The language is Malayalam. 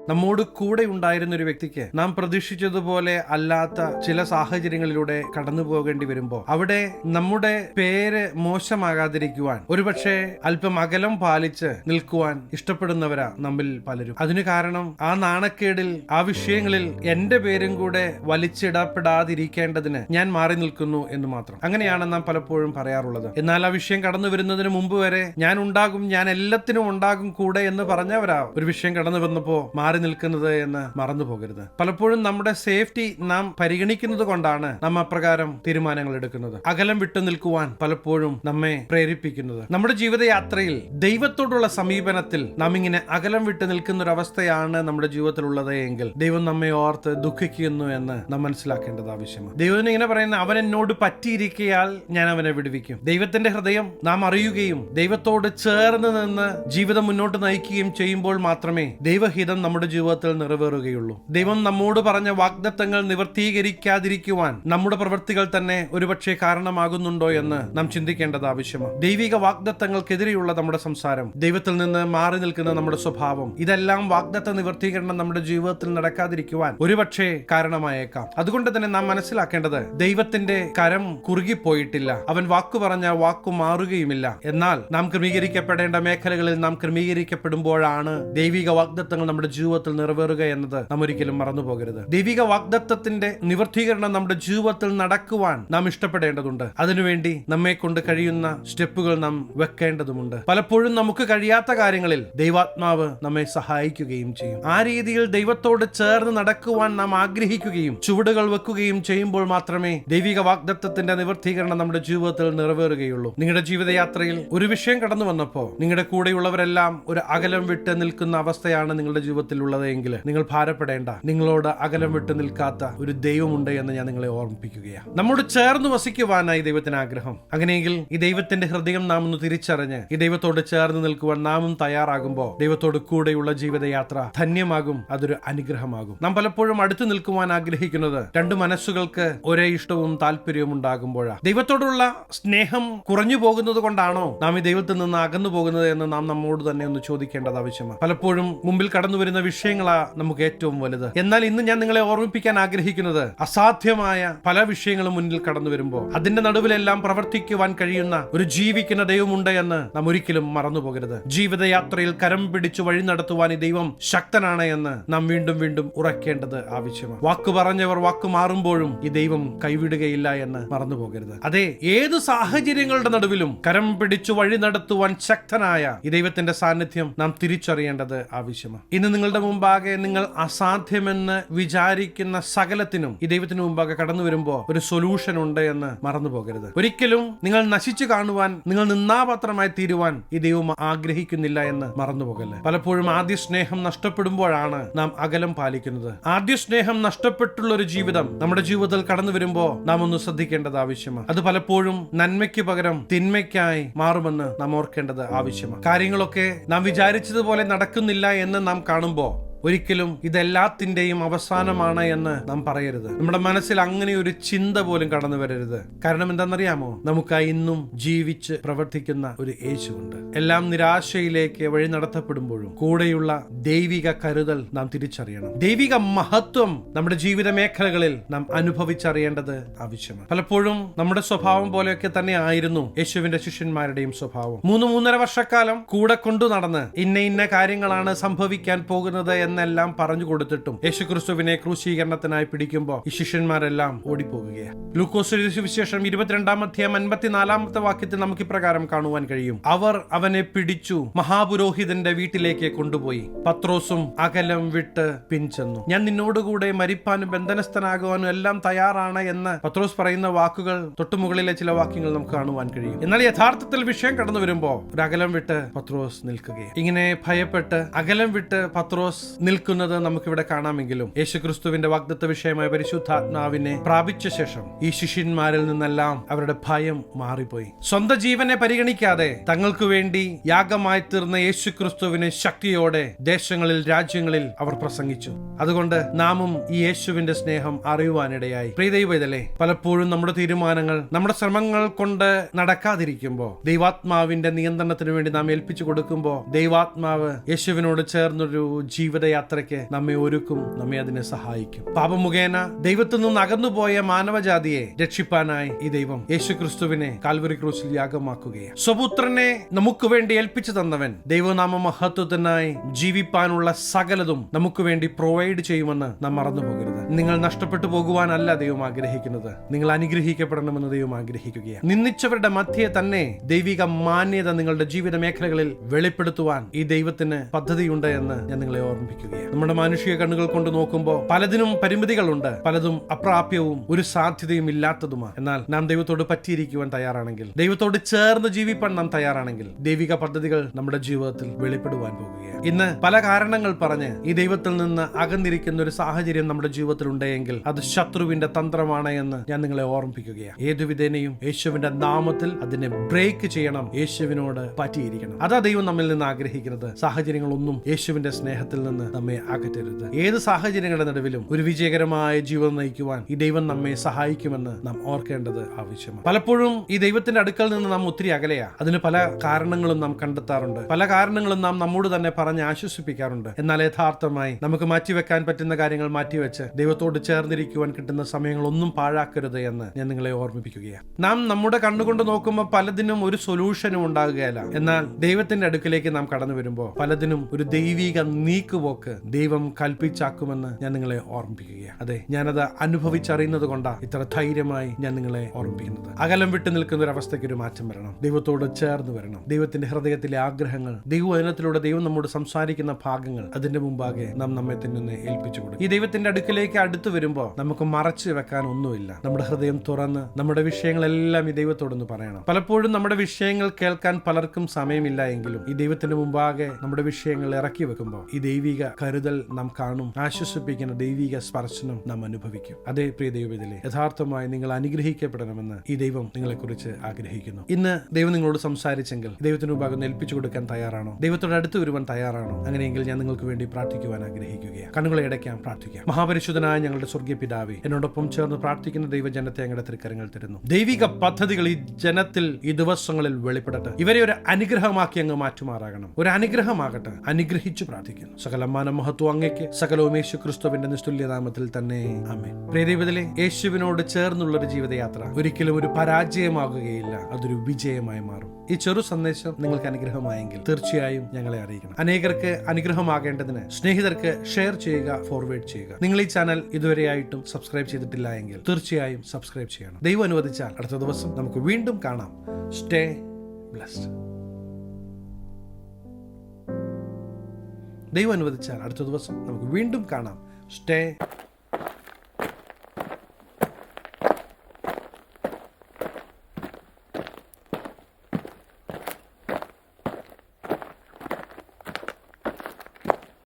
നമ്മോട് കൂടെ ഉണ്ടായിരുന്ന ഒരു വ്യക്തിക്ക് നാം പ്രതീക്ഷിച്ചതുപോലെ അല്ലാത്ത ചില സാഹചര്യങ്ങളിലൂടെ കടന്നു പോകേണ്ടി വരുമ്പോൾ അവിടെ നമ്മുടെ പേര് മോശമാകാതിരിക്കുവാൻ ഒരുപക്ഷെ അല്പം അകലം പാലിച്ച് നിൽക്കുവാൻ ഇഷ്ടപ്പെടുന്നവരാ നമ്മിൽ പലരും. അതിനു കാരണം ആ നാണക്കേടിൽ, ആ വിഷയങ്ങളിൽ എന്റെ പേരും കൂടെ വലിച്ചിടപ്പെടാതിരിക്കേണ്ടതിന് ഞാൻ മാറി നിൽക്കുന്നു എന്ന് മാത്രം. അങ്ങനെയാണ് നാം പലപ്പോഴും പറയാറുള്ളത്. എന്നാൽ ആ വിഷയം കടന്നു വരുന്നതിന് മുമ്പ് വരെ ഞാൻ ഉണ്ടാകും, ഞാൻ എല്ലാത്തിനും ഉണ്ടാകും കൂടെ എന്ന് പറഞ്ഞവരാ ഒരു വിഷയം കടന്നു വന്നപ്പോ മാറി നിൽക്കുന്നത് എന്ന് മറന്നു പോകരുത്. പലപ്പോഴും നമ്മുടെ സേഫ്റ്റി നാം പരിഗണിക്കുന്നത് കൊണ്ടാണ് നാം അപ്രകാരം തീരുമാനങ്ങൾ എടുക്കുന്നത്. അകലം വിട്ടു നിൽക്കുവാൻ പലപ്പോഴും നമ്മെ പ്രേരിപ്പിക്കുന്നത്. നമ്മുടെ ജീവിതയാത്രയിൽ ദൈവത്തോടുള്ള സമീപനത്തിൽ നാം ഇങ്ങനെ അകലം വിട്ടു നിൽക്കുന്ന ഒരു അവസ്ഥയാണ് നമ്മുടെ ജീവിതത്തിലുള്ളത് എങ്കിൽ ദൈവം നമ്മെ ഓർത്ത് ദുഃഖിക്കുന്നു എന്ന് നാം മനസ്സിലാക്കേണ്ടത് ആവശ്യമാണ്. ദൈവത്തിന് ഇങ്ങനെ പറയുന്ന, അവൻ എന്നോട് പറ്റിയിരിക്കയാൽ ഞാൻ അവനെ വിടുവിക്കും. ദൈവത്തിന്റെ ഹൃദയം നാം അറിയുകയും ദൈവത്തോട് ചേർന്ന് നിന്ന് ജീവിതം മുന്നോട്ട് നയിക്കുകയും ചെയ്യുമ്പോൾ മാത്രമേ ദൈവഹിതം നമ്മുടെ ജീവിതത്തിൽ നിറവേറുകയുള്ളൂ. ദൈവം നമ്മോട് പറഞ്ഞ വാഗ്ദത്തങ്ങൾ നിവർത്തീകരിക്കാതിരിക്കുവാൻ നമ്മുടെ പ്രവൃത്തികൾ തന്നെ ഒരുപക്ഷെ കാരണമാകുന്നുണ്ടോ എന്ന് നാം ചിന്തിക്കേണ്ടത് ആവശ്യമാണ്. ദൈവിക വാഗ്ദത്തങ്ങൾക്കെതിരെയുള്ള നമ്മുടെ സംസാരം, ദൈവത്തിൽ നിന്ന് മാറി നിൽക്കുന്ന നമ്മുടെ സ്വഭാവം, ഇതെല്ലാം വാഗ്ദത്ത നിവർത്തീകരണം നമ്മുടെ ജീവിതത്തിൽ നടക്കാതിരിക്കുവാൻ ഒരുപക്ഷെ കാരണമായേക്കാം. അതുകൊണ്ട് തന്നെ നാം മനസ്സിലാക്കേണ്ടത്, ദൈവത്തിന്റെ കരം കുറുകിപ്പോയിട്ടില്ല. അവൻ വാക്കു പറഞ്ഞ വാക്കു മാറുകയുമില്ല. എന്നാൽ നാം ക്രമീകരിക്കപ്പെടേണ്ട മേഖലകളിൽ നാം ക്രമീകരിക്കപ്പെടുമ്പോഴാണ് ദൈവിക വാഗ്ദത്തങ്ങൾ നമ്മുടെ ജീവിതത്തിൽ നിറവേറുക എന്നത് നാം ഒരിക്കലും മറന്നു പോകരുത്. ദൈവിക വാഗ്ദത്തത്തിന്റെ നിവർത്തീകരണം നമ്മുടെ ജീവിതത്തിൽ നടക്കുവാൻ നാം ഇഷ്ടപ്പെടേണ്ടതുണ്ട്. അതിനുവേണ്ടി നമ്മെ കൊണ്ട് കഴിയുന്ന സ്റ്റെപ്പുകൾ നാം വെക്കേണ്ടതുണ്ട്. പലപ്പോഴും നമുക്ക് കഴിയാത്ത കാര്യങ്ങളിൽ ദൈവാത്മാവ് നമ്മെ സഹായിക്കുകയും ചെയ്യും. ആ രീതിയിൽ ദൈവത്തോട് ചേർന്ന് നടക്കുവാൻ നാം ആഗ്രഹിക്കുകയും ചുവടുകൾ വെക്കുകയും ചെയ്യുമ്പോൾ മാത്രമേ ദൈവിക വാഗ്ദത്തത്തിന്റെ നിവർത്തീകരണം നമ്മുടെ ജീവിതത്തിൽ നിറവേറുകയുള്ളൂ. നിങ്ങളുടെ ജീവിതയാത്രയിൽ ഒരു വിഷയം കടന്നു വന്നപ്പോ നിങ്ങളുടെ കൂടെയുള്ളവരെല്ലാം ഒരു അകലം വിട്ട് നിൽക്കുന്ന അവസ്ഥയാണ് നിങ്ങളുടെ ജീവിതത്തിൽ ഉള്ളത് എങ്കിൽ നിങ്ങൾ ഭാരപ്പെടേണ്ട. നിങ്ങളോട് അകലം വിട്ട് നിൽക്കാത്ത ഒരു ദൈവമുണ്ട് എന്ന് ഞാൻ നിങ്ങളെ ഓർമ്മിപ്പിക്കുകയാണ്. നമ്മോട് ചേർന്ന് വസിക്കുവാനായി ദൈവത്തിന് ആഗ്രഹം. അങ്ങനെയെങ്കിൽ ഈ ദൈവത്തിന്റെ ഹൃദയം നാം ഒന്ന് തിരിച്ചറിഞ്ഞ് ഈ ദൈവത്തോട് ചേർന്ന് നിൽക്കുവാൻ നാമും തയ്യാറാകുമ്പോൾ ദൈവത്തോട് കൂടെയുള്ള ജീവിതയാത്ര ധന്യമാകും. അതൊരു അനുഗ്രഹമാകും. നാം പലപ്പോഴും അടുത്ത് നിൽക്കുവാൻ ആഗ്രഹിക്കുന്നത് രണ്ട് മനസ്സുകൾക്ക് ഒരേ ഇഷ്ടവും താല്പര്യവും ഉണ്ടാകുമ്പോഴാണ്. ദൈവത്തോടുള്ള സ്നേഹം കുറഞ്ഞു പോകുന്നത് കൊണ്ടാണോ നാം ഈ ദൈവത്തിൽ നിന്ന് അകന്നു പോകുന്നത് എന്ന് നാം നമ്മോട് തന്നെ ഒന്ന് ചോദിക്കേണ്ടത് ആവശ്യമാണ്. പലപ്പോഴും മുമ്പിൽ കടന്നു വരുന്ന വിഷയങ്ങളാ നമുക്ക് ഏറ്റവും വലുത്. എന്നാൽ ഇന്ന് ഞാൻ നിങ്ങളെ ഓർമ്മിപ്പിക്കാൻ ആഗ്രഹിക്കുന്നത്, അസാധ്യമായ പല വിഷയങ്ങളും മുന്നിൽ കടന്നു വരുമ്പോൾ അതിന്റെ നടുവിലെല്ലാം പ്രവർത്തിക്കുവാൻ കഴിയുന്ന ഒരു ജീവിക്കുന്ന ദൈവമുണ്ട് എന്ന് നാം ഒരിക്കലും മറന്നു പോകരുത്. ജീവിതയാത്രയിൽ കരം പിടിച്ചു വഴി നടത്തുവാൻ ഈ ദൈവം ശക്തനാണ് എന്ന് നാം വീണ്ടും വീണ്ടും ഉറക്കേണ്ടത് ആവശ്യമാണ്. വാക്കു പറഞ്ഞവർ വാക്കു മാറുമ്പോഴും ഈ ദൈവം കൈവിടുകയില്ല എന്ന് മറന്നു പോകരുത്. അതെ, ഏത് സാഹചര്യങ്ങളുടെ നടുവിലും കരം പിടിച്ചു വഴി നടത്തുവാൻ ശക്തനായ ഈ ദൈവത്തിന്റെ സാന്നിധ്യം നാം തിരിച്ചറിയേണ്ടത് ആവശ്യമാണ്. ഇന്ന് നിങ്ങളുടെ മുമ്പാകെ നിങ്ങൾ അസാധ്യമെന്ന് വിചാരിക്കുന്ന സകലത്തിനും ഈ ദൈവത്തിന് മുമ്പാകെ കടന്നു വരുമ്പോൾ ഒരു സൊല്യൂഷൻ ഉണ്ട് എന്ന് മറന്നു പോകരുത്. ഒരിക്കലും നിങ്ങൾ നശിച്ചു കാണുവാൻ, നിങ്ങൾ നിന്നാപാത്രമായി തീരുവാൻ ഈ ദൈവം ആഗ്രഹിക്കുന്നില്ല എന്ന് മറന്നു പോകല്ലേ. പലപ്പോഴും ആദ്യ സ്നേഹം നഷ്ടപ്പെടുമ്പോഴാണ് നാം അകലം പാലിക്കുന്നത്. ആദ്യ സ്നേഹം നഷ്ടപ്പെട്ടുള്ള ഒരു ജീവിതം നമ്മുടെ ജീവിതത്തിൽ കടന്നു വരുമ്പോൾ നാം ഒന്ന് ശ്രദ്ധിക്കേണ്ടത് ആവശ്യമാണ്. അത് പലപ്പോഴും നന്മയ്ക്ക് പകരം തിന്മയ്ക്കായി മാറുമെന്ന് നാം ഓർക്കേണ്ടത് ആവശ്യമാണ്. കാര്യങ്ങളൊക്കെ നാം വിചാരിച്ചതുപോലെ നടക്കുന്നില്ല എന്ന് നാം കാണുമ്പോൾ ഒരിക്കലും ഇതെല്ലാത്തിന്റെയും അവസാനമാണ് എന്ന് നാം പറയരുത്. നമ്മുടെ മനസ്സിൽ അങ്ങനെ ഒരു ചിന്ത പോലും കടന്നു വരരുത്. കാരണം എന്താണെന്നറിയാമോ? നമുക്കായി ഇന്നും ജീവിച്ച് പ്രവർത്തിക്കുന്ന ഒരു യേശുവുണ്ട്. എല്ലാം നിരാശയിലേക്ക് വഴി നടത്തപ്പെടുമ്പോഴും കൂടെയുള്ള ദൈവിക കരുതൽ നാം തിരിച്ചറിയണം. ദൈവിക മഹത്വം നമ്മുടെ ജീവിത മേഖലകളിൽ നാം അനുഭവിച്ചറിയേണ്ടത് ആവശ്യമാണ്. പലപ്പോഴും നമ്മുടെ സ്വഭാവം പോലെയൊക്കെ തന്നെ ആയിരുന്നു യേശുവിന്റെ ശിഷ്യന്മാരുടെയും സ്വഭാവം. 3.5 വർഷക്കാലം കൂടെ കൊണ്ടു നടന്ന് ഇന്ന കാര്യങ്ങളാണ് സംഭവിക്കാൻ പോകുന്നത് എന്നെല്ലാം പറഞ്ഞു കൊടുത്തിട്ടും യേശുക്രിസ്തുവിനെ ക്രൂശീകരണത്തിനായി പിടിക്കുമ്പോൾ ഈ ശിഷ്യന്മാരെല്ലാം ഓടിപ്പോകുകയാണ്. ലൂക്കോസ് സുവിശേഷം 22-ാം അധ്യായം 54-ാമത്തെ വാക്യത്തിൽ നമുക്ക് ഇപ്രകാരം കാണുവാൻ കഴിയും: അവർ അവനെ പിടിച്ചു മഹാപുരോഹിതന്റെ വീട്ടിലേക്ക് കൊണ്ടുപോയി. പത്രോസും അകലം വിട്ട് പിൻചെന്നു. ഞാൻ നിന്നോടുകൂടെ മരിപ്പാനും ബന്ധനസ്ഥനാകുവാനും എല്ലാം തയ്യാറാണ് എന്ന് പത്രോസ് പറയുന്ന വാക്കുകൾ തൊട്ടുമുകളിലെ ചില വാക്യങ്ങൾ നമുക്ക് കാണുവാൻ കഴിയും. എന്നാൽ യഥാർത്ഥത്തിൽ വിഷയം കടന്നു വരുമ്പോൾ ഒരു അകലം വിട്ട് പത്രോസ് നിൽക്കുകയാണ്. ഇങ്ങനെ ഭയപ്പെട്ട് അകലം വിട്ട് പത്രോസ് നിൽക്കുന്നത് നമുക്കിവിടെ കാണാമെങ്കിലും യേശുക്രിസ്തുവിന്റെ വാഗ്ദത്ത വിഷയമായ പരിശുദ്ധാത്മാവിനെ പ്രാപിച്ച ശേഷം ഈ ശിഷ്യന്മാരിൽ നിന്നെല്ലാം അവരുടെ ഭയം മാറിപ്പോയി. സ്വന്തം ജീവനെ പരിഗണിക്കാതെ തങ്ങൾക്ക് വേണ്ടി യാഗമായി തീർന്ന യേശുക്രിസ്തുവിനെ ശക്തിയോടെ ദേശങ്ങളിൽ, രാജ്യങ്ങളിൽ അവർ പ്രസംഗിച്ചു. അതുകൊണ്ട് നാമും ഈ യേശുവിന്റെ സ്നേഹം അറിയുവാനിടയായി. പ്രിയ ദൈവമേ, പലപ്പോഴും നമ്മുടെ തീരുമാനങ്ങൾ നമ്മുടെ ശ്രമങ്ങൾ കൊണ്ട് നടക്കാതിരിക്കുമ്പോൾ ദൈവാത്മാവിന്റെ നിയന്ത്രണത്തിന് വേണ്ടി നാം ഏൽപ്പിച്ചു കൊടുക്കുമ്പോൾ ദൈവാത്മാവ് യേശുവിനോട് ചേർന്നൊരു ജീവിത ജീവിതയാത്രയ്ക്ക് നമ്മെ ഒരുക്കും, നമ്മെ അതിനെ സഹായിക്കും. പാപം മുഖേന ദൈവത്തിൽ നിന്ന് അകന്നുപോയ മാനവജാതിയെ രക്ഷിപ്പാനായി ഈ ദൈവം യേശുക്രിസ്തുവിനെ കാൽവരി ക്രൂശിൽ യാഗമാക്കുകയാണ്. സ്വപുത്രനെ നമുക്ക് വേണ്ടി ഏൽപ്പിച്ചു തന്നവൻ ദൈവനാമ മഹത്വത്തിനായി ജീവിപ്പാനുള്ള സകലതും നമുക്ക് വേണ്ടി പ്രൊവൈഡ് ചെയ്യുമെന്ന് നാം മറന്നു പോകരുത്. നിങ്ങൾ നഷ്ടപ്പെട്ടു പോകുവാനല്ല ദൈവം ആഗ്രഹിക്കുന്നത്, നിങ്ങൾ അനുഗ്രഹിക്കപ്പെടണമെന്ന് ദൈവം ആഗ്രഹിക്കുകയാണ്. നിന്ദിച്ചവരുടെ മധ്യേ തന്നെ ദൈവിക മാന്യത നിങ്ങളുടെ ജീവിത മേഖലകളിൽ വെളിപ്പെടുത്തുവാൻ ഈ ദൈവത്തിന് പദ്ധതിയുണ്ട് എന്ന് ഞാൻ നിങ്ങളെ ഓർമ്മിപ്പിക്കുകയാണ്. നമ്മുടെ മാനുഷിക കണ്ണുകൾ കൊണ്ട് നോക്കുമ്പോൾ പലതിനും പരിമിതികളുണ്ട്, പലതും അപ്രാപ്യവും ഒരു സാധ്യതയും ഇല്ലാത്തതുമാണ്. എന്നാൽ നാം ദൈവത്തോട് പറ്റിയിരിക്കുവാൻ തയ്യാറാണെങ്കിൽ, ദൈവത്തോട് ചേർന്ന് ജീവിപ്പാൻ നാം തയ്യാറാണെങ്കിൽ ദൈവിക പദ്ധതികൾ നമ്മുടെ ജീവിതത്തിൽ വെളിപ്പെടുവാൻ പോകുകയാണ്. ഇന്ന് പല കാരണങ്ങൾ പറഞ്ഞ് ഈ ദൈവത്തിൽ നിന്ന് അകന്നിരിക്കുന്ന ഒരു സാഹചര്യം നമ്മുടെ ജീവിതത്തിൽ ഉണ്ടെങ്കിൽ അത് ശത്രുവിന്റെ തന്ത്രമാണ് എന്ന് ഞാൻ നിങ്ങളെ ഓർമ്മിപ്പിക്കുകയാണ്. ഏതുവിധേനയും യേശുവിന്റെ നാമത്തിൽ അതിനെ ബ്രേക്ക് ചെയ്യണം, യേശുവിനോട് പറ്റിയിരിക്കണം. അതാ ദൈവം നമ്മിൽ നിന്ന് ആഗ്രഹിക്കുന്നത്. സാഹചര്യങ്ങളൊന്നും യേശുവിന്റെ സ്നേഹത്തിൽ നിന്ന് നമ്മെ അകറ്റരുത്. ഏത് സാഹചര്യങ്ങളുടെ നടുവിലും ഒരു വിജയകരമായ ജീവിതം നയിക്കുവാൻ ഈ ദൈവം നമ്മെ സഹായിക്കുമെന്ന് നാം ഓർക്കേണ്ടത് ആവശ്യമാണ്. പലപ്പോഴും ഈ ദൈവത്തിന്റെ അടുക്കൽ നിന്ന് നാം ഒത്തിരി അകലെയാണ്. അതിന് പല കാരണങ്ങളും നാം കണ്ടെത്താറുണ്ട്, പല കാരണങ്ങളും നാം നമ്മോട് തന്നെ പറഞ്ഞ് ആശ്വസിപ്പിക്കാറുണ്ട്. എന്നാൽ യഥാർത്ഥമായി നമുക്ക് മാറ്റിവെക്കാൻ പറ്റുന്ന കാര്യങ്ങൾ മാറ്റിവെച്ച് ദൈവത്തോട് ചേർന്നിരിക്കുവാൻ കിട്ടുന്ന സമയങ്ങളൊന്നും പാഴാക്കരുത് എന്ന് ഞാൻ നിങ്ങളെ ഓർമ്മിപ്പിക്കുകയാണ്. നാം നമ്മുടെ കണ്ണുകൊണ്ട് നോക്കുമ്പോൾ പലതിനും ഒരു സൊല്യൂഷനും ഉണ്ടാകുകയല്ല. എന്നാൽ ദൈവത്തിന്റെ അടുക്കിലേക്ക് നാം കടന്നു വരുമ്പോൾ പലതിനും ഒരു ദൈവിക നീക്കുപോക്ക് ദൈവം കൽപ്പിച്ചാക്കുമെന്ന് ഞാൻ നിങ്ങളെ ഓർമ്മിപ്പിക്കുകയാണ്. അതെ, ഞാനത് അനുഭവിച്ചറിയുന്നത് കൊണ്ടാണ് ഇത്ര ധൈര്യമായി ഞാൻ നിങ്ങളെ ഓർമ്മിപ്പിക്കുന്നത്. അകലം വിട്ടു നിൽക്കുന്ന ഒരു അവസ്ഥയ്ക്ക് ഒരു മാറ്റം വരണം, ദൈവത്തോട് ചേർന്ന് വരണം. ദൈവത്തിന്റെ ഹൃദയത്തിലെ ആഗ്രഹങ്ങൾ, ദൈവവചനത്തിലൂടെ ദൈവം നമ്മോട് സംസാരിക്കുന്ന ഭാഗങ്ങൾ, അതിന്റെ മുമ്പാകെ നാം നമ്മെ തന്നെ ഏൽപ്പിച്ചു കൊടുക്കും. ഈ ദൈവത്തിന്റെ അടുക്കിലേക്ക് അടുത്ത് വരുമ്പോൾ നമുക്ക് മറച്ചു വെക്കാൻ ഒന്നുമില്ല. നമ്മുടെ ഹൃദയം തുറന്ന് നമ്മുടെ വിഷയങ്ങളെല്ലാം ഈ ദൈവത്തോടൊന്ന് പറയണം. പലപ്പോഴും നമ്മുടെ വിഷയങ്ങൾ കേൾക്കാൻ പലർക്കും സമയമില്ല എങ്കിലും ഈ ദൈവത്തിന്റെ മുമ്പാകെ നമ്മുടെ വിഷയങ്ങൾ ഇറക്കി വെക്കുമ്പോൾ ഈ ദൈവിക കരുതൽ നാം കാണും, ആശ്വസിപ്പിക്കുന്ന ദൈവിക സ്പർശനം നാം അനുഭവിക്കും. അതേ പ്രിയ ദൈവത്തിലെ യഥാർത്ഥമായി നിങ്ങൾ അനുഗ്രഹിക്കപ്പെടണമെന്ന് ഈ ദൈവം നിങ്ങളെ കുറിച്ച് ആഗ്രഹിക്കുന്നു. ഇന്ന് ദൈവം നിങ്ങളോട് സംസാരിച്ചെങ്കിൽ ദൈവത്തിന് മുമ്പാകെ ഏൽപ്പിച്ചു കൊടുക്കാൻ തയ്യാറാണോ? ദൈവത്തോട് അടുത്ത് വരുവാൻ തയ്യാറാണോ? അങ്ങനെയെങ്കിൽ ഞാൻ നിങ്ങൾക്ക് വേണ്ടി പ്രാർത്ഥിക്കുവാൻ ആഗ്രഹിക്കുകയാണ്. കണ്ണുകളെ അടയ്ക്കാം, പ്രാർത്ഥിക്കാം. മഹാപരിശുദ്ധനായ ഞങ്ങളുടെ സ്വർഗീയ പിതാവേ, എന്നോടൊപ്പം ചേർന്ന് പ്രാർത്ഥിക്കുന്ന ദൈവജനത്തെ ഞങ്ങളുടെ തൃക്കരങ്ങൾ തരുന്നു. ദൈവിക പദ്ധതികൾ ഈ ജനത്തിൽ ഈ ദിവസങ്ങളിൽ വെളിപ്പെടട്ടെ. ഇവരെ ഒരു അനുഗ്രഹമാക്കി അങ്ങ് മാറ്റുമാറാകണം. ഒരു അനുഗ്രഹമാകട്ടെ. അനുഗ്രഹിച്ചു പ്രാർത്ഥിക്കുന്നു. സകല മാനം മഹത്വം അങ്ങേക്ക്, സകലവും യേശു ക്രിസ്തുവിന്റെ നിസ്തുല്യനാമത്തിൽ തന്നെ ആമേൻ. പ്രിയ ദൈവത്തിലെ, യേശുവിനോട് ചേർന്നുള്ള ഒരു ജീവിതയാത്ര ഒരിക്കലും ഒരു പരാജയമാകുകയില്ല, അതൊരു വിജയമായി മാറും. ഈ ചെറു സന്ദേശം നിങ്ങൾക്ക് അനുഗ്രഹമായെങ്കിൽ തീർച്ചയായും ഞങ്ങളെ അറിയിക്കണം. അനേകർക്ക് അനുഗ്രഹമാകേണ്ടതിന് സ്നേഹിതർക്ക് ഷെയർ ചെയ്യുക, ഫോർവേഡ് ചെയ്യുക. നിങ്ങൾ ഈ ചാനൽ ഇതുവരെയായിട്ടും സബ്സ്ക്രൈബ് ചെയ്തിട്ടില്ല എങ്കിൽ തീർച്ചയായും സബ്സ്ക്രൈബ് ചെയ്യണം. ദൈവം അനുവദിച്ചാൽ അടുത്ത ദിവസം നമുക്ക് വീണ്ടും കാണാം. Stay blessed. ദൈവം അനുവദിച്ചാൽ അടുത്ത ദിവസം നമുക്ക് വീണ്ടും കാണാം. സ്റ്റേ